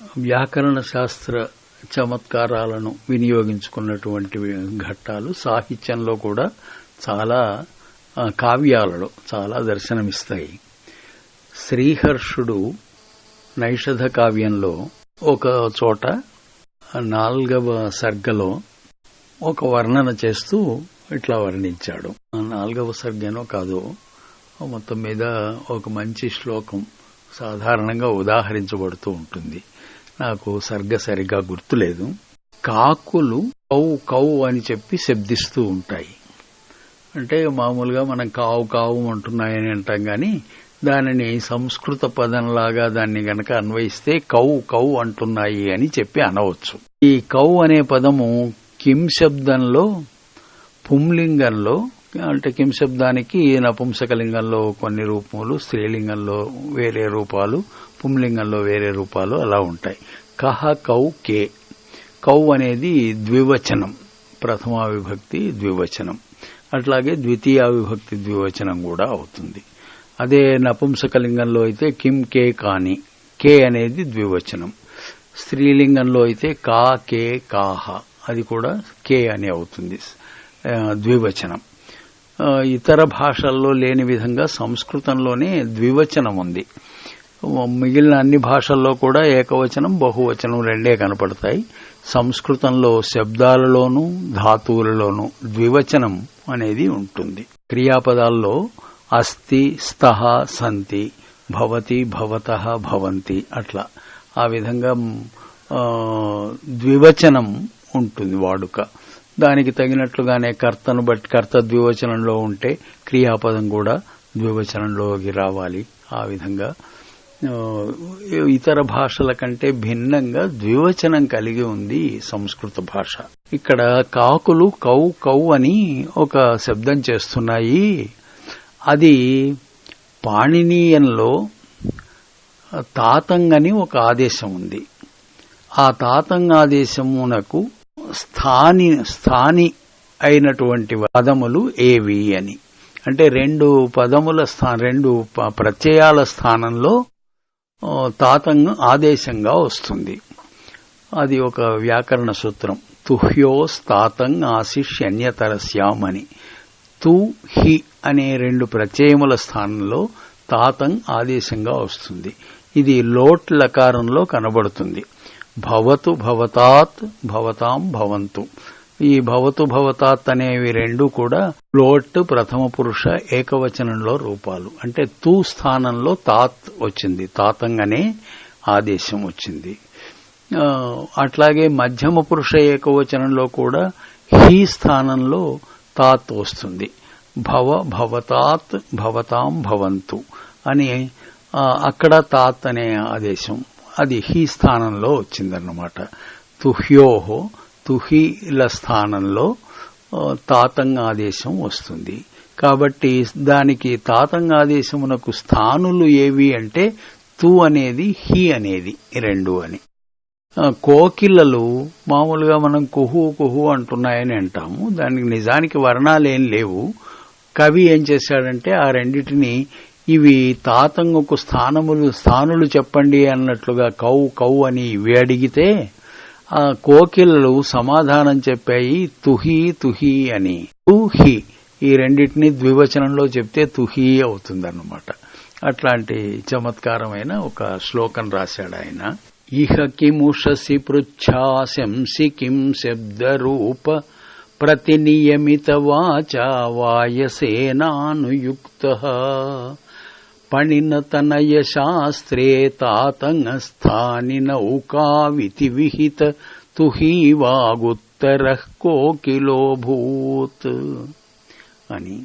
వ్యాకరణ శాస్త్ర చమత్కారాలను వినియోగించుకున్నటువంటి ఘట్టాలు సాహిత్యంలో కూడా చాలా కావ్యాలలో చాలా దర్శనమిస్తాయి. శ్రీహర్షుడు నైషధ కావ్యంలో ఒక చోట 4వ సర్గలో ఒక వర్ణన చేస్తూ ఇట్లా వర్ణించాడు. 4వ సర్గనో కాదో మొత్తం మీద ఒక మంచి శ్లోకం సాధారణంగా ఉదాహరించబడుతూ ఉంటుంది. నాకు సర్గ సరిగా గుర్తులేదు. కాకులు కౌ కౌ అని చెప్పి శబ్దిస్తూ ఉంటాయి. అంటే మామూలుగా మనం కావు కావు అంటున్నాయని అంటాం గాని దానిని సంస్కృత పదంలాగా దాన్ని గనక అన్వయిస్తే కౌ కౌ అంటున్నాయి అని చెప్పి అనవచ్చు. ఈ కౌ అనే పదము కిం శబ్దంలో పుంలింగంలో, అంటే కిం శబ్దానికి నపుంసకలింగంలో కొన్ని రూపములు, స్త్రీలింగంలో వేరే రూపాలు, పుంలింగంలో వేరే రూపాలు అలా ఉంటాయి. కహ కౌ కే. కౌ అనేది ద్వివచనం, ప్రథమా విభక్తి ద్వివచనం. అట్లాగే ద్వితీయ విభక్తి ద్వివచనం కూడా అవుతుంది. అదే నపుంసకలింగంలో అయితే కిం కే కాని, కే అనేది ద్వివచనం. స్త్రీలింగంలో అయితే కా కే కాహ, అది కూడా కే అని అవుతుంది, ద్వివచనం. ఇతర భాషల్లో లేని విధంగా సంస్కృతంలోనే ద్వివచనం ఉంది. మిగిలిన అన్ని భాషల్లో కూడా ఏకవచనం బహువచనం రెండే కనపడతాయి. సంస్కృతంలో శబ్దాలలోనూ ధాతువులలోనూ ద్వివచనం అనేది ఉంటుంది. క్రియాపదాల్లో అస్తి, స్తః, సంతి, భవతి, భవతః, భవంతి, అట్లా ఆ విధంగా ద్వివచనం ఉంటుంది వాడుక. దానికి తగినట్లుగానే కర్తను బట్టి కర్త ద్వివచనంలో ఉంటే క్రియాపదం కూడా ద్వివచనంలోకి రావాలి. ఆ విధంగా ఇతర భాషల కంటే భిన్నంగా ద్వివచనం కలిగి ఉంది సంస్కృత భాష. ఇక్కడ కాకులు కౌ కౌ అని ఒక శబ్దం చేస్తున్నాయి. అది పాణినీయంలో తాతంగ్ అని ఒక ఆదేశం ఉంది. ఆ తాతంగ్ ఆదేశమునకు స్థాని అయినటువంటి పదములు ఏవి అని, అంటే రెండు ప్రత్యయాల స్థానంలో తాతంగ్ ఆదేశంగా వస్తుంది. అది ఒక వ్యాకరణ సూత్రం. తుహ్యోస్ తాతంగ్ ఆశిష్యన్యతరస్యాం అని. తు హి అనే రెండు ప్రత్యయముల స్థానంలో తాతంగ్ ఆదేశంగా వస్తుంది. ఇది లోట్ లకారంలో కనబడుతుంది. భవతు భవతాత్, భవతాం భవంతు. ఈ భవతు భవతాత్ అనేవి రెండు కూడా లోట్ ప్రథమ పురుష ఏకవచనంలో రూపాలు. అంటే తూ స్థానంలో తాత్ వచ్చింది, తాతంగ్ అనే ఆదేశం వచ్చింది. అట్లాగే మధ్యమ పురుష ఏకవచనంలో కూడా హీ స్థానంలో తాత్ వస్తుంది. భవ భవతాత్, భవతాం భవంతు అని అక్కడ తాత్ అనే ఆదేశం అది హీ స్థానంలో వచ్చిందన్నమాట. తుహ్యోహో, తుహీల స్థానంలో తాతంగ్ ఆదేశం వస్తుంది. కాబట్టి దానికి తాతంగ్ ఆదేశమునకు స్థానులు ఏవి అంటే తు అనేది, హి అనేది రెండు అని. కోకిలలు మామూలుగా మనం కుహు కుహు అంటున్నాయని అంటాము. దానికి నిజానికి వర్ణాలేం లేవు. కవి ఏం చేశాడంటే ఆ రెండిటిని ఇవి తాతంగుకు స్థానులు చెప్పండి అన్నట్లుగా కౌ కౌ అని ఇవి అడిగితే ఆ కోకిలలు సమాధానం చెప్పాయి తుహి తుహి అని. తుహి ఈ రెండింటినీ ద్వివచనంలో చెప్తే తుహి అవుతుందన్నమాట. అట్లాంటి చమత్కారమైన ఒక శ్లోకం రాశాడు ఆయన. ఇహ కిముషసి పృచ్ఛాశంసి కిం శబ్దరూప ప్రతినియమిత వాచా వాయసేనానుయుక్తః పణినతనయ శాస్త్రే తాతంగస్థాని నౌకావితి విహిత తుహీ వాగుత్తరః కోకిలోభూత్ అని.